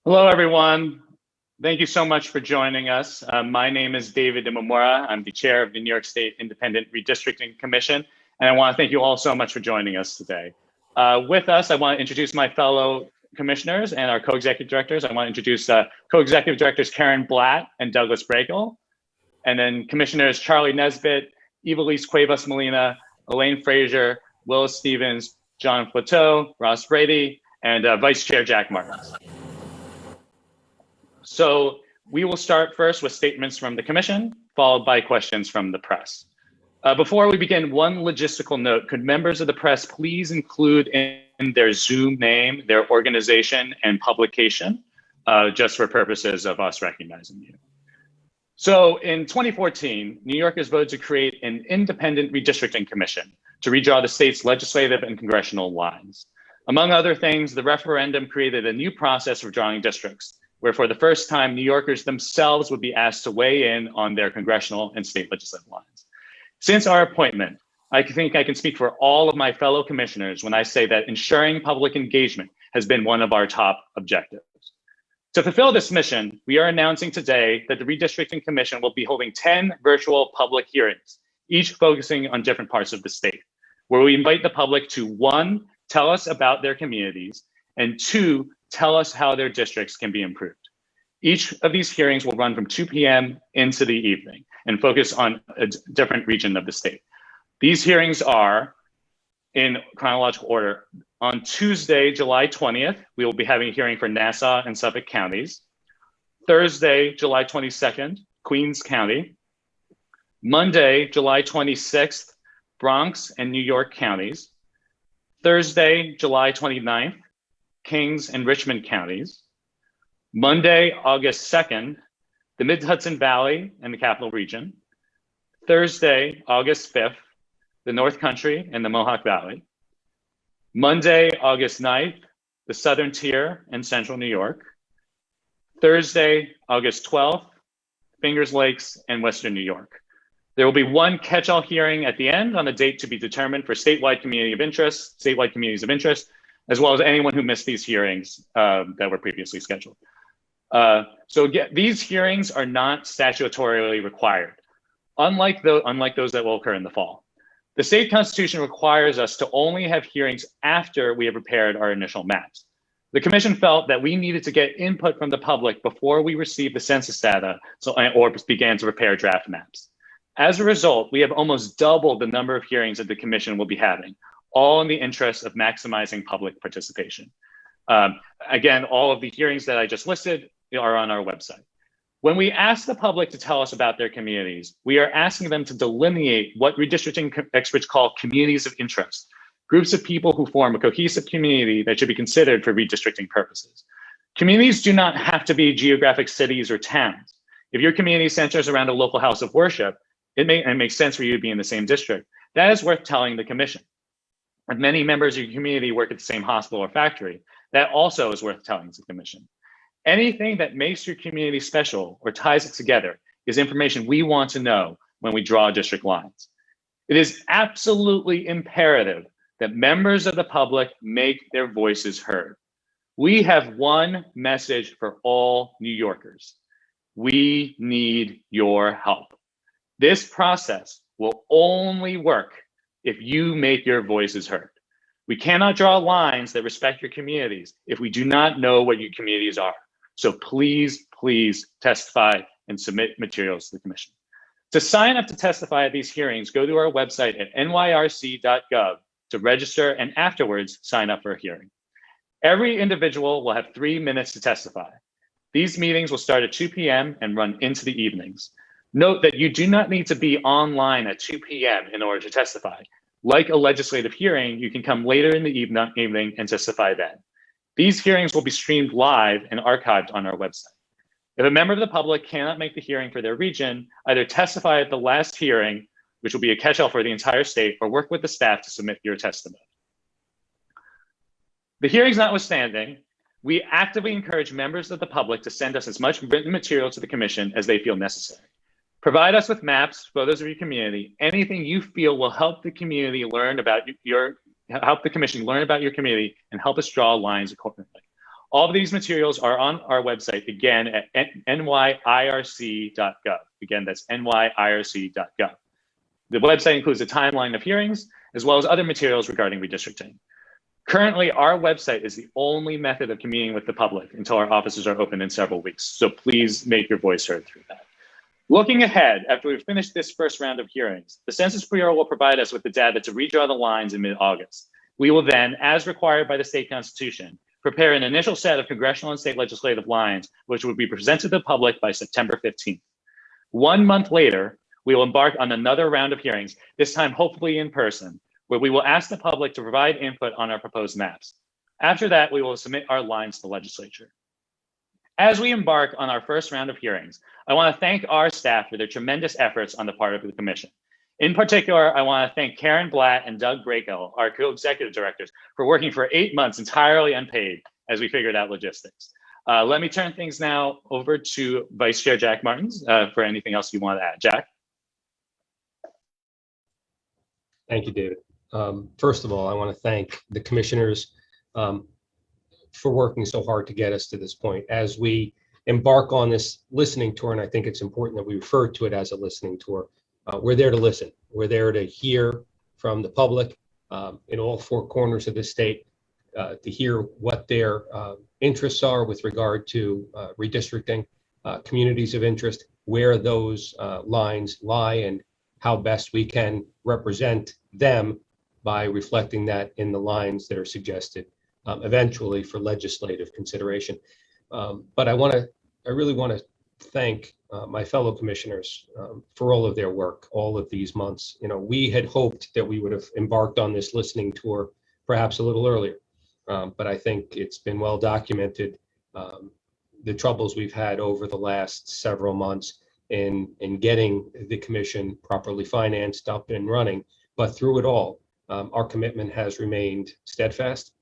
Hello, everyone. Thank you so much for joining us. My name is David Imamura. I'm the chair of the New York State Independent Redistricting Commission, and I want to thank you all so much for joining us today. With us, I want to introduce my fellow commissioners and our co-executive directors. I want to introduce co-executive directors Karen Blatt and Douglas Brakel, and then commissioners Charlie Nesbitt, Evilise Cuevas Molina, Elaine Frazier, Willis Stevens, John Plateau, Ross Brady, and Vice Chair Jack Martins. So we will start first with statements from the commission, followed by questions from the press. Before we begin, one logistical note: could members of the press please include in their Zoom name, their organization, and publication, just for purposes of us recognizing you. So in 2014, New Yorkers voted to create an independent redistricting commission to redraw the state's legislative and congressional lines. Among other things, the referendum created a new process for drawing districts, where for the first time, New Yorkers themselves would be asked to weigh in on their congressional and state legislative lines. Since our appointment, I think I can speak for all of my fellow commissioners when I say that ensuring public engagement has been one of our top objectives. To fulfill this mission, we are announcing today that the Redistricting Commission will be holding 10 virtual public hearings, each focusing on different parts of the state, where we invite the public to 1, tell us about their communities, and 2, tell us how their districts can be improved. Each of these hearings will run from 2 p.m. into the evening and focus on a different region of the state. These hearings are in chronological order. On Tuesday, July 20th, we will be having a hearing for Nassau and Suffolk counties. Thursday, July 22nd, Queens County. Monday, July 26th, Bronx and New York counties. Thursday, July 29th, Kings and Richmond counties. Monday, August 2nd, the Mid-Hudson Valley and the Capital Region. Thursday, August 5th, the North Country and the Mohawk Valley. Monday, August 9th, the Southern Tier and Central New York. Thursday, August 12th, Fingers Lakes and Western New York. There will be one catch-all hearing at the end on a date to be determined for statewide communities of interest, as well as anyone who missed these hearings that were previously scheduled. So again, these hearings are not statutorily required, unlike those that will occur in the fall. The state constitution requires us to only have hearings after we have prepared our initial maps. The commission felt that we needed to get input from the public before we received the census data or began to prepare draft maps. As a result, we have almost doubled the number of hearings that the commission will be having, all in the interest of maximizing public participation. Again, all of the hearings that I just listed are on our website. When we ask the public to tell us about their communities, we are asking them to delineate what redistricting experts call communities of interest, groups of people who form a cohesive community that should be considered for redistricting purposes. Communities do not have to be geographic cities or towns. If your community centers around a local house of worship, it makes sense for you to be in the same district. That is worth telling the commission. If many members of your community work at the same hospital or factory, that also is worth telling the commission. Anything that makes your community special or ties it together is information we want to know when we draw district lines. It is absolutely imperative that members of the public make their voices heard. We have one message for all New Yorkers. We need your help. This process will only work if you make your voices heard. We cannot draw lines that respect your communities if we do not know what your communities are. So please, please testify and submit materials to the commission. To sign up to testify at these hearings, go to our website at nyrc.gov to register and afterwards sign up for a hearing. Every individual will have 3 minutes to testify. These meetings will start at 2 p.m. and run into the evenings. Note that you do not need to be online at 2 p.m. in order to testify. Like a legislative hearing, you can come later in the evening and testify then. These hearings will be streamed live and archived on our website. If a member of the public cannot make the hearing for their region, either testify at the last hearing, which will be a catch-all for the entire state, or work with the staff to submit your testimony. The hearings notwithstanding, we actively encourage members of the public to send us as much written material to the commission as they feel necessary. Provide us with maps, photos of your community, anything you feel will help the community learn about help the commission learn about your community and help us draw lines accordingly. All of these materials are on our website, again, at nyirc.gov. Again, that's nyirc.gov. The website includes a timeline of hearings, as well as other materials regarding redistricting. Currently, our website is the only method of communicating with the public until our offices are open in several weeks. So please make your voice heard through that. Looking ahead, after we've finished this first round of hearings, the Census Bureau will provide us with the data to redraw the lines in mid-August. We will then, as required by the state constitution, prepare an initial set of congressional and state legislative lines, which will be presented to the public by September 15th. 1 month later, we will embark on another round of hearings, this time hopefully in person, where we will ask the public to provide input on our proposed maps. After that, we will submit our lines to the legislature. As we embark on our first round of hearings, I want to thank our staff for their tremendous efforts on the part of the commission. In particular, I want to thank Karen Blatt and Doug Brakel, our co-executive directors, for working for 8 months entirely unpaid as we figured out logistics. Let me turn things now over to Vice Chair Jack Martins for anything else you want to add. Jack? Thank you, David. First of all, I want to thank the commissioners for working so hard to get us to this point. As we embark on this listening tour, and I think it's important that we refer to it as a listening tour, we're there to listen. We're there to hear from the public in all 4 corners of the state, to hear what their interests are with regard to redistricting, communities of interest, where those lines lie, and how best we can represent them by reflecting that in the lines that are suggested eventually for legislative consideration. But I really want to thank my fellow commissioners for all of their work, all of these months. You know, we had hoped that we would have embarked on this listening tour perhaps a little earlier, but I think it's been well documented, the troubles we've had over the last several months in getting the commission properly financed, up and running. But through it all, our commitment has remained steadfast.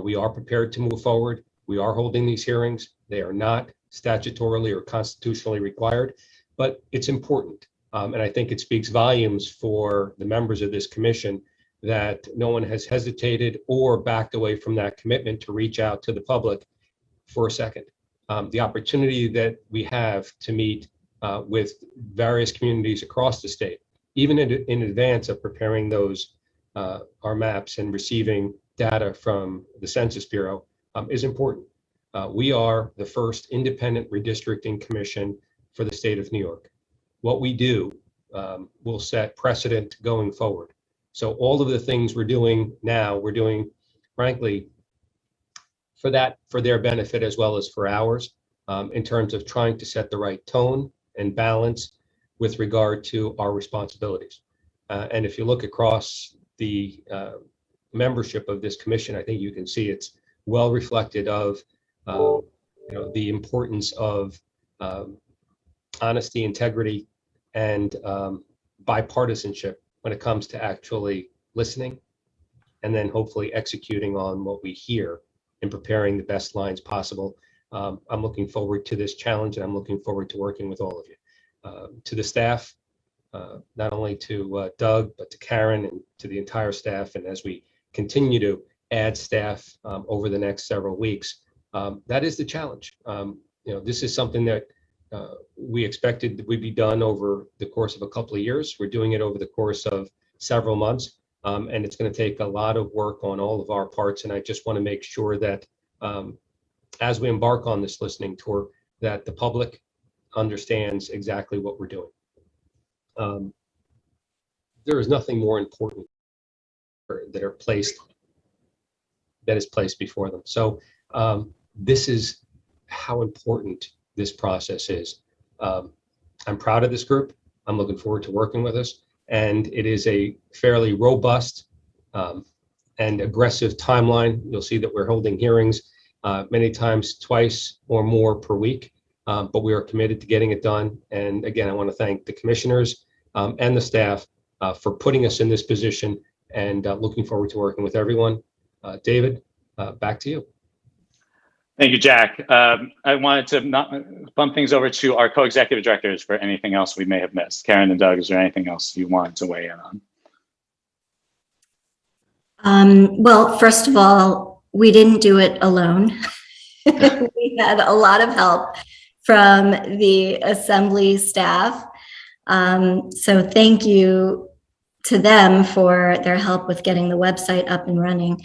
We are prepared to move forward. We are holding these hearings. They are not statutorily or constitutionally required, but it's important. And I think it speaks volumes for the members of this commission that no one has hesitated or backed away from that commitment to reach out to the public for a second. The opportunity that we have to meet with various communities across the state, even in advance of preparing those our maps and receiving data from the Census Bureau, is important. We are the first independent redistricting commission for the state of New York. What we do will set precedent going forward. So all of the things we're doing now, we're doing, frankly, for their benefit as well as for ours, in terms of trying to set the right tone and balance with regard to our responsibilities. And if you look across the membership of this commission, I think you can see it's well reflected of the importance of honesty, integrity, and bipartisanship when it comes to actually listening and then hopefully executing on what we hear and preparing the best lines possible. I'm looking forward to this challenge, and I'm looking forward to working with all of you. To the staff, not only to Doug, but to Karen and to the entire staff, and as we continue to add staff over the next several weeks, that is the challenge. This is something that we expected that would be done over the course of a couple of years. We're doing it over the course of several months, and it's going to take a lot of work on all of our parts. And I just want to make sure that as we embark on this listening tour, that the public understands exactly what we're doing. There is nothing more important that is placed before them. So this is how important this process is. I'm proud of this group. I'm looking forward to working with us. And it is a fairly robust and aggressive timeline. You'll see that we're holding hearings many times, twice or more per week, but we are committed to getting it done. And again, I want to thank the commissioners and the staff for putting us in this position, and looking forward to working with everyone. David, back to you. Thank you, Jack. I wanted to bump things over to our co-executive directors for anything else we may have missed. Karen and Doug, is there anything else you wanted to weigh in on? Well, first of all, we didn't do it alone. We had a lot of help from the assembly staff. So thank you to them for their help with getting the website up and running.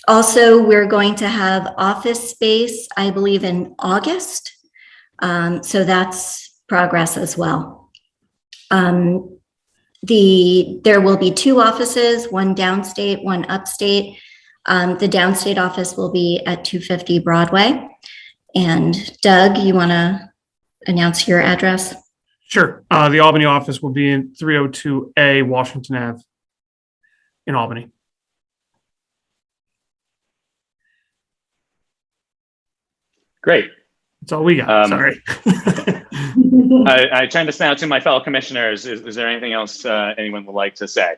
Also, we're going to have office space, I believe, in August. So that's progress as well. There will be 2 offices, one downstate, one upstate. The downstate office will be at 250 Broadway. And Doug, you want to announce your address? Sure. The Albany office will be in 302A Washington Ave in Albany. Great. That's all we got. Sorry. I turn this now to my fellow commissioners. Is there anything else anyone would like to say?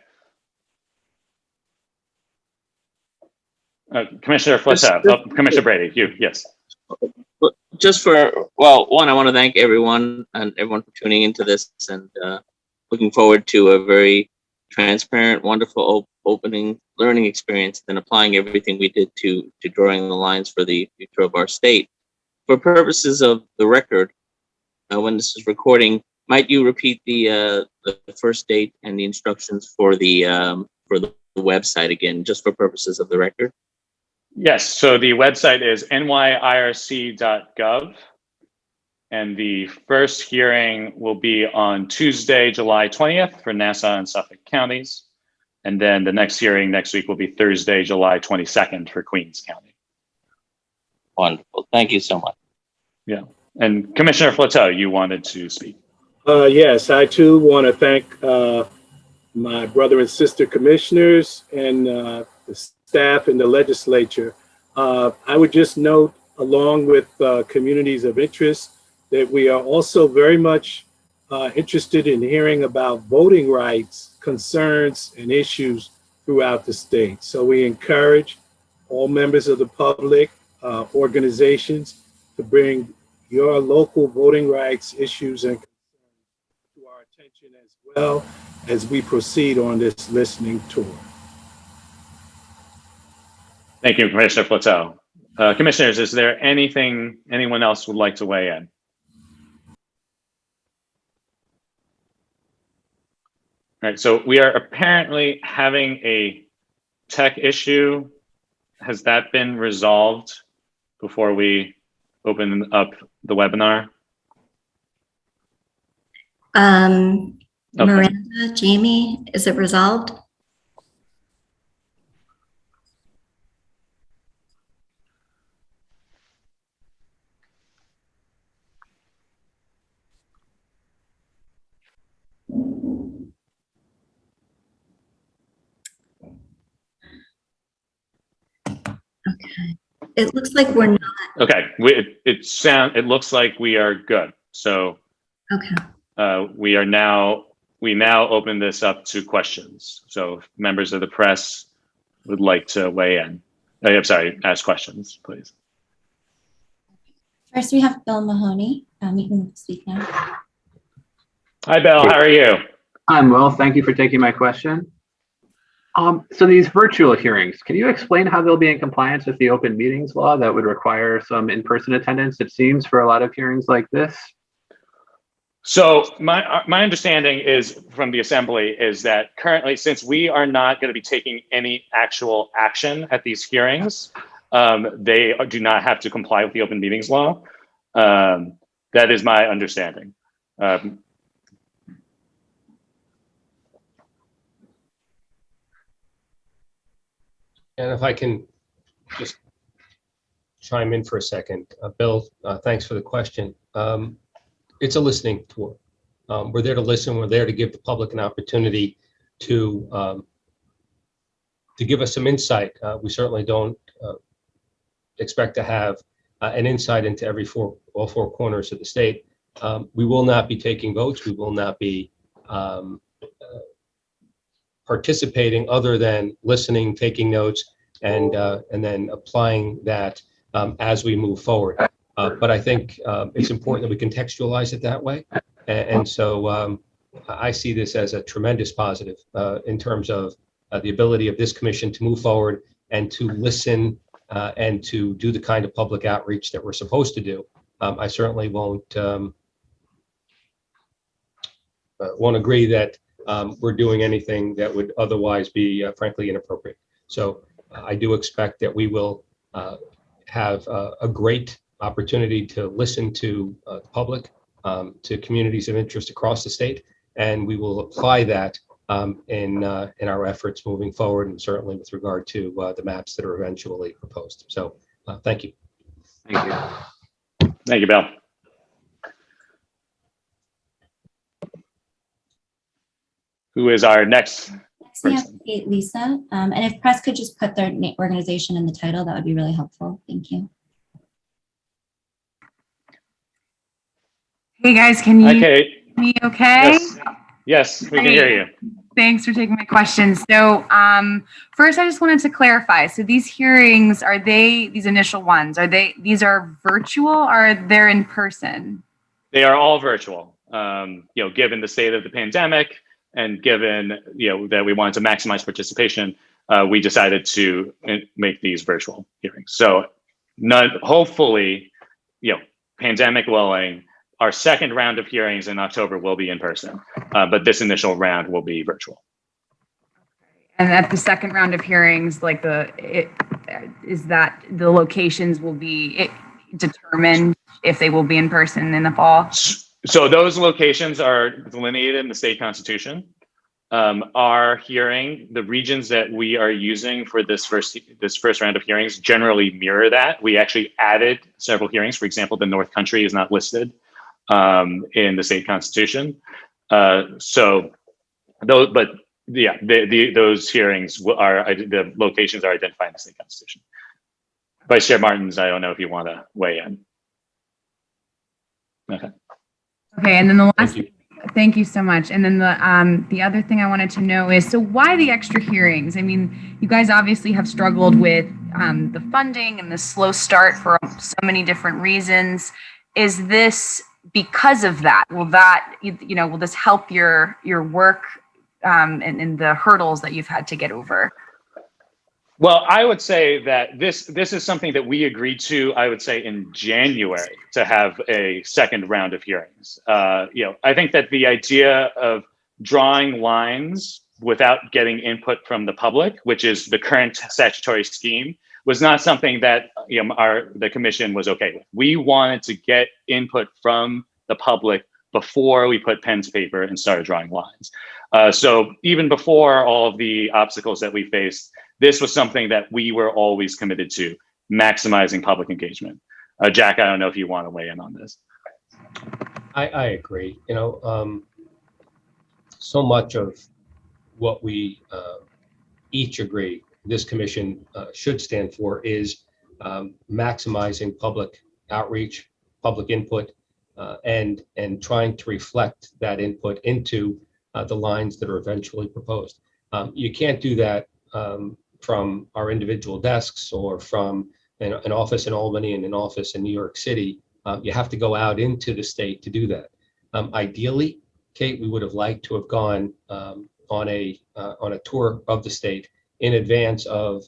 Commissioner Flatow, Commissioner Brady, you, yes. Just one, I want to thank everyone for tuning into this, and looking forward to a very transparent, wonderful opening learning experience, and applying everything we did to drawing the lines for the future of our state. For purposes of the record, when this is recording, might you repeat the first date and the instructions for the website again, just for purposes of the record? Yes, so the website is nyirc.gov, and the first hearing will be on Tuesday, July 20th for Nassau and Suffolk counties. And then the next hearing next week will be Thursday, July 22nd for Queens County. Wonderful. Thank you so much. Yeah. And Commissioner Flatow, you wanted to speak. Yes, I too want to thank my brother and sister commissioners and the staff in the legislature. I would just note, along with communities of interest, that we are also very much interested in hearing about voting rights, concerns, and issues throughout the state. So we encourage all members of the public, organizations, to bring your local voting rights issues and concerns to our attention, as well as we proceed on this listening tour. Thank you, Commissioner Flatow. Commissioners, is there anything anyone else would like to weigh in? All right, so we are apparently having a tech issue. Has that been resolved before we open up the webinar? Okay. Miranda, Jamie, is it resolved? Okay. It looks like we're not. Okay, it looks like we are good. So Okay. we now open this up to questions. So if members of the press would like to weigh in. I'm sorry, ask questions, please. First, we have Bill Mahoney. You can speak now. Hi, Bill. How are you? I'm well. Thank you for taking my question. So these virtual hearings, can you explain how they'll be in compliance with the open meetings law that would require some in-person attendance, it seems, for a lot of hearings like this? So my understanding is from the assembly is that currently, since we are not going to be taking any actual action at these hearings, they do not have to comply with the open meetings law. That is my understanding. And if I can just chime in for a second, Bill, thanks for the question. It's a listening tour. We're there to listen. We're there to give the public an opportunity to give us some insight. We certainly don't expect to have an insight into all four corners of the state. We will not be taking votes. We will not be participating other than listening, taking notes, and then applying that as we move forward. But I think it's important that we contextualize it that way. And so I see this as a tremendous positive in terms of the ability of this commission to move forward and to listen and to do the kind of public outreach that we're supposed to do, I certainly won't agree that we're doing anything that would otherwise be frankly inappropriate. So I do expect that we will have a great opportunity to listen to the public, to communities of interest across the state, and we will apply that in our efforts moving forward, and certainly with regard to the maps that are eventually proposed. So thank you. Thank you. Thank you, Bill. Who is our next Next we have person? Kate Lisa. And if press could just put their organization in the title, that would be really helpful. Thank you. Hey guys, can you Hi, hear Kate. me okay? Yes, we can hear you. Thanks for taking my questions. So first I just wanted to clarify. So these hearings, are they, these initial ones, these are virtual or they're in person? They are all virtual. Given the state of the pandemic and given, that we wanted to maximize participation, we decided to make these virtual hearings. So hopefully, pandemic willing, our second round of hearings in October will be in person, but this initial round will be virtual. And at the second round of hearings, like is that the locations will be determined if they will be in person in the fall? So those locations are delineated in the state constitution. Our hearing, the regions that we are using for this first round of hearings generally mirror that. We actually added several hearings. For example, the North Country is not listed in the state constitution. Those hearings the locations are identified in the state constitution. Vice Chair Martins, I don't know if you want to weigh in. Okay. Okay, and then the last, thank you so much. And then the other thing I wanted to know is, so why the extra hearings? I mean, you guys obviously have struggled with the funding and the slow start for so many different reasons. Is this because of that? Will this help your work and the hurdles that you've had to get over? Well, I would say that this is something that we agreed to, I would say, in January to have a second round of hearings. I think that the idea of drawing lines without getting input from the public, which is the current statutory scheme, was not something that the commission was okay with. We wanted to get input from the public before we put pen to paper and started drawing lines. So even before all of the obstacles that we faced, this was something that we were always committed to, maximizing public engagement. Jack, I don't know if you want to weigh in on this. I agree. So much of what we each agree this commission should stand for is maximizing public outreach, public input, and trying to reflect that input into the lines that are eventually proposed. You can't do that from our individual desks or from an office in Albany and an office in New York City. You have to go out into the state to do that. Ideally, Kate, we would have liked to have gone on a tour of the state in advance of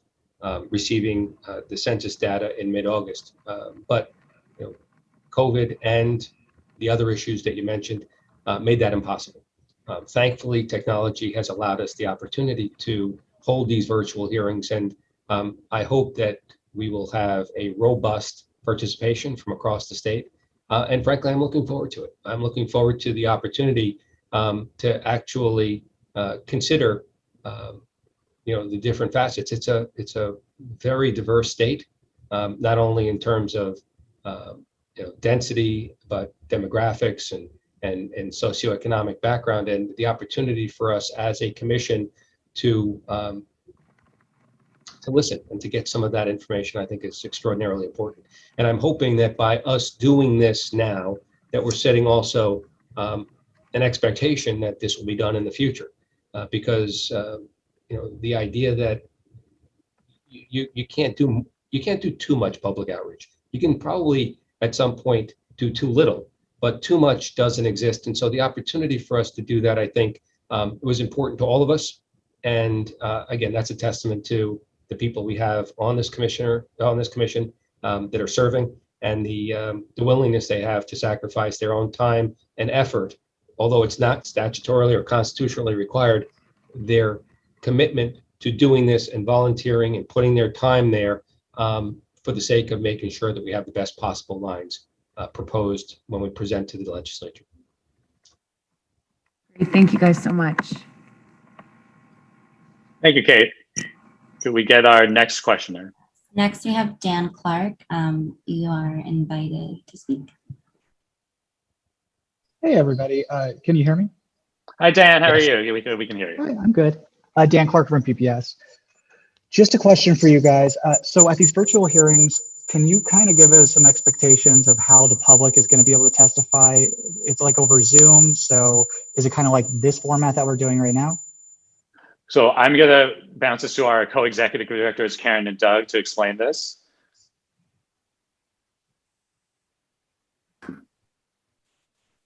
receiving the census data in mid-August. But COVID and the other issues that you mentioned made that impossible. Thankfully, technology has allowed us the opportunity to hold these virtual hearings, and I hope that we will have a robust participation from across the state. And frankly, I'm looking forward to it. I'm looking forward to the opportunity to actually consider the different facets. It's a very diverse state, not only in terms of density, but demographics and socioeconomic background, and the opportunity for us as a commission to listen and to get some of that information, I think is extraordinarily important. And I'm hoping that by us doing this now, that we're setting also an expectation that this will be done in the future, because the idea that you can't do too much public outreach. You can probably at some point do too little, but too much doesn't exist. And so the opportunity for us to do that, I think, was important to all of us. And again, that's a testament to the people we have on this commission that are serving, and the willingness they have to sacrifice their own time and effort, although it's not statutorily or constitutionally required, their commitment to doing this and volunteering and putting their time there for the sake of making sure that we have the best possible lines proposed when we present to the legislature. Great. Thank you guys so much. Thank you, Kate. Could we get our next questioner? Next, we have Dan Clark. You are invited to speak. Hey, everybody. Can you hear me? Hi, Dan. How are Yes. you? We can hear you. Hi, I'm good. Dan Clark from PPS. Just a question for you guys. So at these virtual hearings, can you kind of give us some expectations of how the public is going to be able to testify? It's like over Zoom. So is it kind of like this format that we're doing right now? So I'm going to bounce this to our co-executive directors, Karen and Doug, to explain this.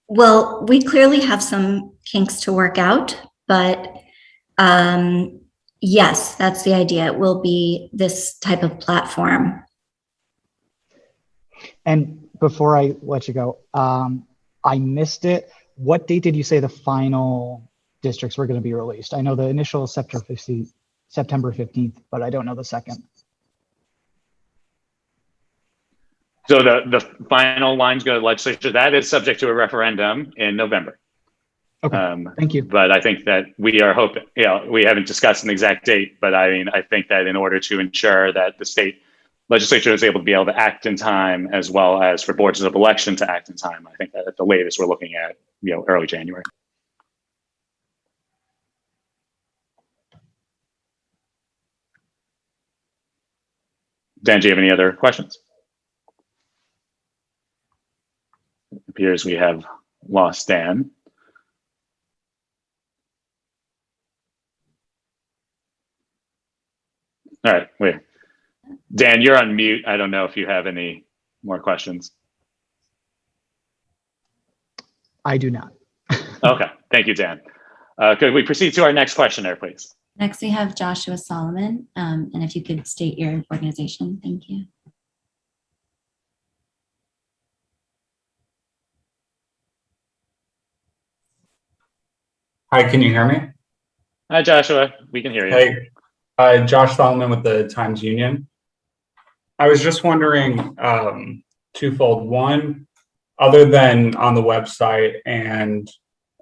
Well, we clearly have some kinks to work out, but yes, that's the idea. It will be this type of platform. And before I let you go, I missed it. What date did you say the final districts were going to be released? I know the initial is September 15th, but I don't know the second. So the final lines go to the legislature. That is subject to a referendum in November. Okay, thank you. But I think that we are hoping, we haven't discussed an exact date, but I mean, I think that in order to ensure that the state legislature is able to act in time, as well as for boards of election to act in time, I think that at the latest we're looking at, early January. Dan, do you have any other questions? It appears we have lost Dan. All right, wait. Dan, you're on mute. I don't know if you have any more questions. I do not. Okay, thank you, Dan. Could we proceed to our next questioner, please? Next, we have Joshua Solomon. And if you could state your organization, thank you. Hi, can you hear me? Hi, Joshua. We can hear you. Hey, Josh Solomon with the Times Union. I was just wondering twofold. One, other than on the website and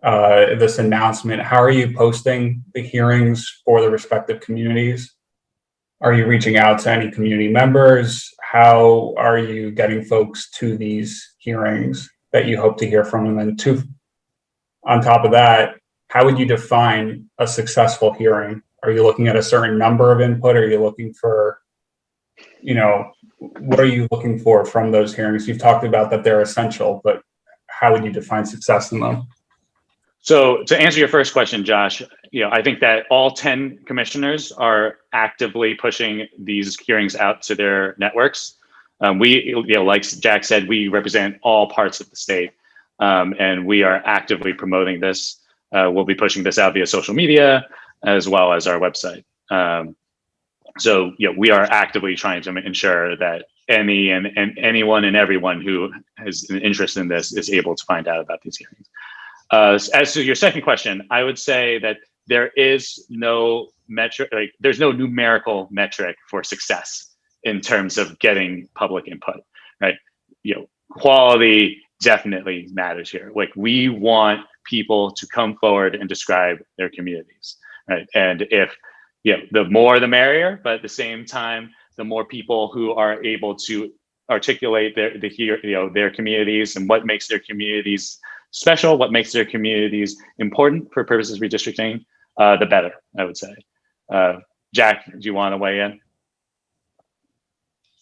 this announcement, how are you posting the hearings for the respective communities? Are you reaching out to any community members? How are you getting folks to these hearings that you hope to hear from? And then two, on top of that, how would you define a successful hearing? Are you looking at a certain number of input? Are you looking for, what are you looking for from those hearings? You've talked about that they're essential, but how would you define success in them? So to answer your first question, Josh, I think that all 10 commissioners are actively pushing these hearings out to their networks. We, like Jack said, we represent all parts of the state, and we are actively promoting this. We'll be pushing this out via social media as well as our website. So we are actively trying to ensure that anyone and everyone who has an interest in this is able to find out about these hearings. As to your second question, I would say that there is no metric, there's no numerical metric for success in terms of getting public input, right? Quality definitely matters here. We want people to come forward and describe their communities, right? And if the more the merrier, but at the same time, the more people who are able to articulate their communities and what makes their communities special, what makes their communities important for purposes of redistricting, the better, I would say. Jack, do you want to weigh in?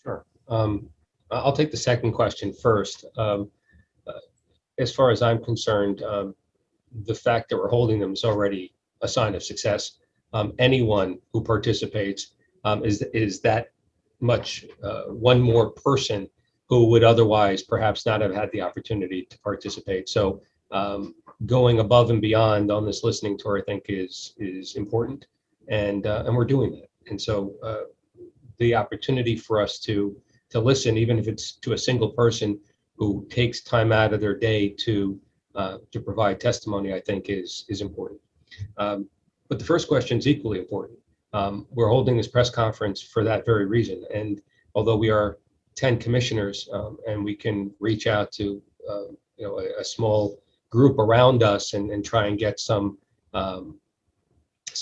Sure. I'll take the second question first. As far as I'm concerned, the fact that we're holding them is already a sign of success. Anyone who participates is that much one more person who would otherwise perhaps not have had the opportunity to participate. So going above and beyond on this listening tour, I think is important, and we're doing that. And so the opportunity for us to listen, even if it's to a single person who takes time out of their day to provide testimony, I think is important. But the first question is equally important. We're holding this press conference for that very reason. And although we are 10 commissioners and we can reach out to a small group around us and try and get some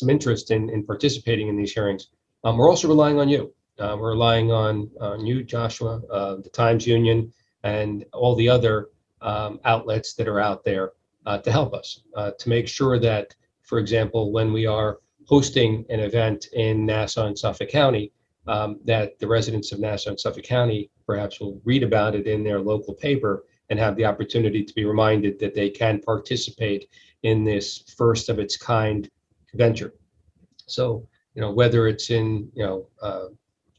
interest in participating in these hearings, we're also relying on you. We're relying on you, Joshua, the Times Union, and all the other outlets that are out there to help us, to make sure that, for example, when we are hosting an event in Nassau and Suffolk County, that the residents of Nassau and Suffolk County perhaps will read about it in their local paper and have the opportunity to be reminded that they can participate in this first of its kind venture. So, whether it's in,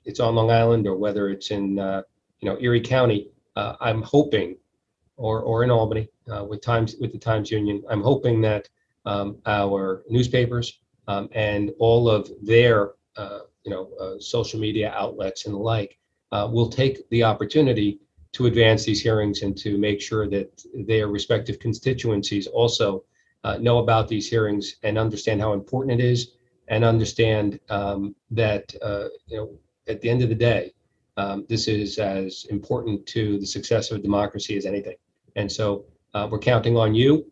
it's on Long Island or whether it's in, Erie County, I'm hoping, or in Albany with the Times Union, I'm hoping that our newspapers and all of their social media outlets and the like will take the opportunity to advance these hearings and to make sure that their respective constituencies also know about these hearings and understand how important it is, and understand that at the end of the day, this is as important to the success of a democracy as anything. And so we're counting on you,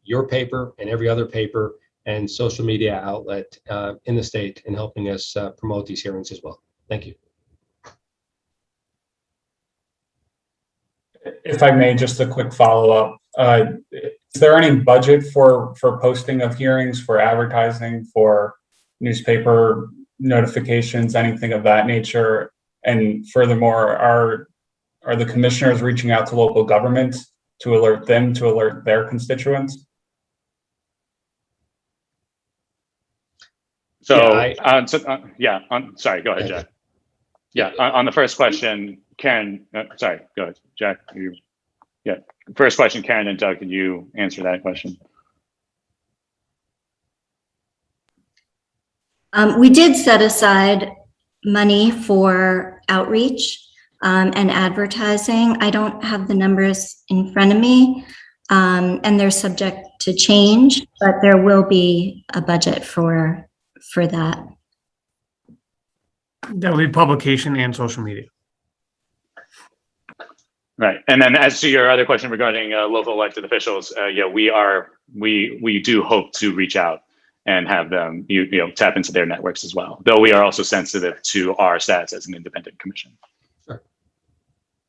your paper, and every other paper and social media outlet in the state in helping us promote these hearings as well. Thank you. If I may, just a quick follow-up. Is there any budget for posting of hearings, for advertising, for newspaper notifications, anything of that nature? And furthermore, are the commissioners reaching out to local governments to alert them, to alert their constituents? Sorry, go ahead, Jack. Yeah, on the first question, Karen, sorry, go ahead, Jack. First question, Karen and Doug, can you answer that question? We did set aside money for outreach and advertising. I don't have the numbers in front of me, and they're subject to change, but there will be a budget for that. That would be publication and social media. Right, and then as to your other question regarding local elected officials, we do hope to reach out and have them tap into their networks as well, though we are also sensitive to our status as an independent commission. Sure.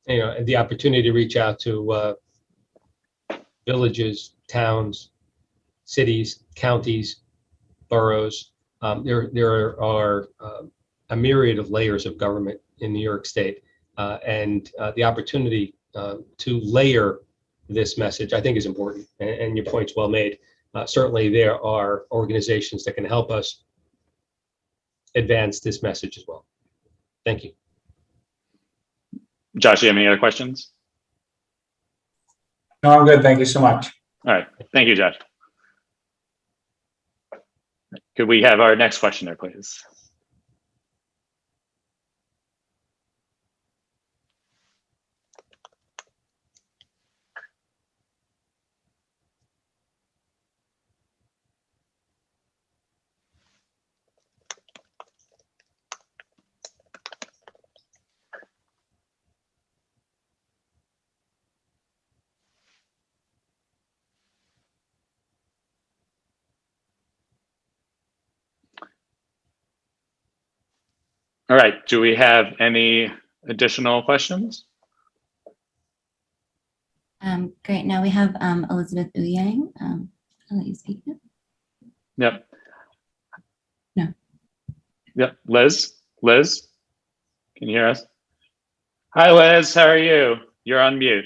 And the opportunity to reach out to villages, towns, cities, counties, boroughs. There are a myriad of layers of government in New York State, and the opportunity to layer this message, I think, is important. And your point's well made. Certainly, there are organizations that can help us advance this message as well. Thank you. Josh, do you have any other questions? No, I'm good. Thank you so much. All right. Thank you, Josh. Could we have our next questioner, please? All right, do we have any additional questions? Great, now we have Elizabeth Ouyang. I'll let you speak now. Yep. No. Yep, Liz, can you hear us? Hi, Liz, how are you? You're on mute.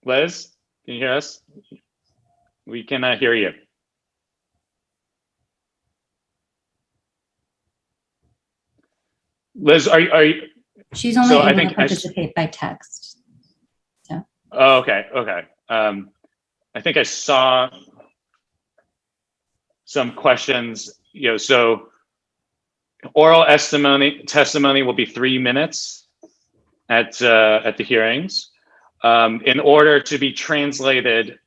Liz, can you hear us? We cannot hear you. Liz, are you? She's only able to participate by text. So. Oh, okay. I think I saw some questions So oral testimony will be 3 minutes at the hearings. In order to be translated,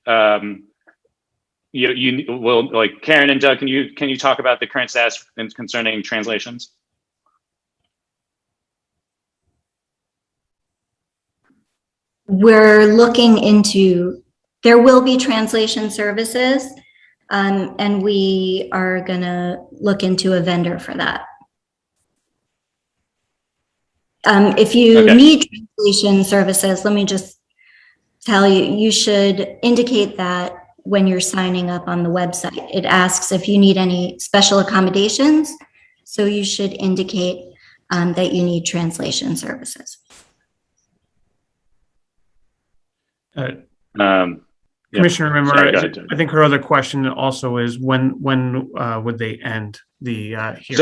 you will, like, Karen and Doug, can you talk about the current status concerning translations? We're looking into, there will be translation services, and we are gonna look into a vendor for that. If you need translation services, let me just tell you, you should indicate that when you're signing up on the website. It asks if you need any special accommodations, so you should indicate that you need translation services. Commissioner Rimmer, Sorry, go ahead. I think her other question also is when would they end the hearings?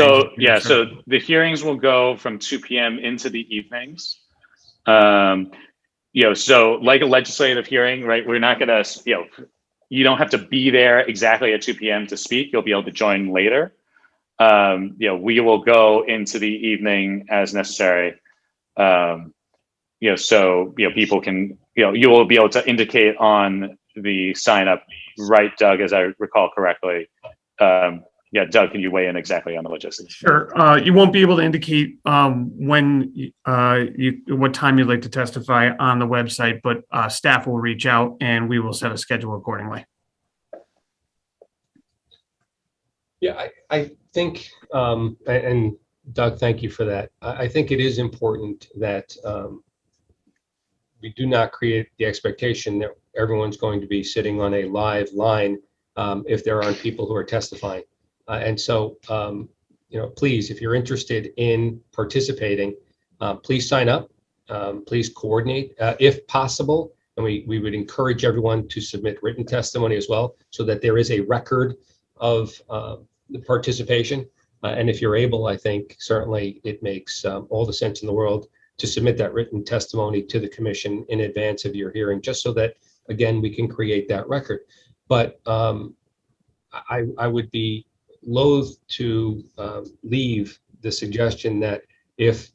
So the hearings will go from 2 p.m. into the evenings. So like a legislative hearing, right? We're not gonna, you don't have to be there exactly at 2 p.m. to speak. You'll be able to join later. We will go into the evening as necessary. So people can, you will be able to indicate on the sign up, right, Doug, as I recall correctly. Doug, can you weigh in exactly on the logistics? Sure. You won't be able to indicate when what time you'd like to testify on the website, but staff will reach out and we will set a schedule accordingly. Yeah, I think, and Doug, thank you for that. I think it is important that we do not create the expectation that everyone's going to be sitting on a live line if there aren't people who are testifying. And so, please, if you're interested in participating, please sign up, please coordinate if possible. And we would encourage everyone to submit written testimony as well, so that there is a record of the participation. And if you're able, I think certainly it makes all the sense in the world to submit that written testimony to the commission in advance of your hearing, just so that, again, we can create that record. But I would be loath to leave the suggestion that if,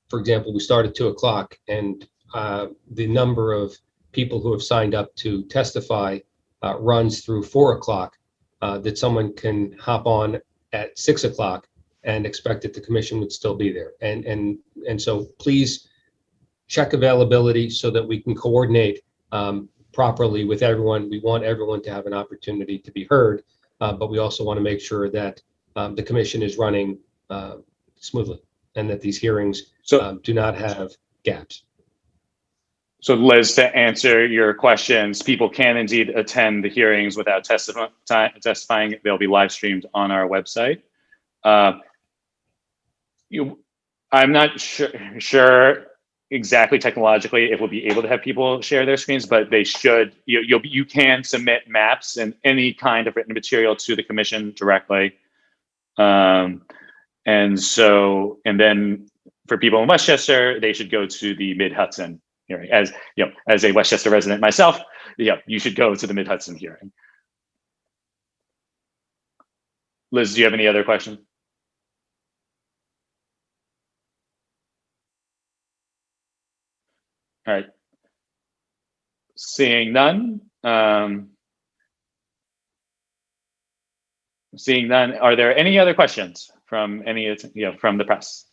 for example, we start at 2 o'clock and the number of people who have signed up to testify runs through 4 o'clock, that someone can hop on at 6 o'clock and expect that the commission would still be there. And so please check availability so that we can coordinate properly with everyone. We want everyone to have an opportunity to be heard, but we also want to make sure that the commission is running smoothly and that these hearings do not have gaps. So Liz, to answer your questions, people can indeed attend the hearings without testifying. They'll be live streamed on our website. I'm not sure exactly technologically if we'll be able to have people share their screens, but they should. You can submit maps and any kind of written material to the commission directly. And then for people in Westchester, they should go to the Mid-Hudson hearing. As a Westchester resident myself, you should go to the Mid-Hudson hearing. Liz, do you have any other questions? All right. Seeing none. Seeing none. Are there any other questions from from the press?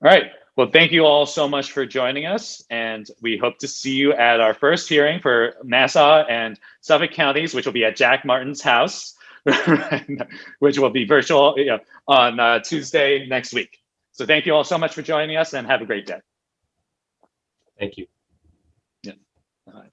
All right. Well, thank you all so much for joining us, and we hope to see you at our first hearing for Nassau and Suffolk counties, which will be at Jack Martin's house, which will be virtual on Tuesday next week. So thank you all so much for joining us, and have a great day. Thank you. Yeah. All right.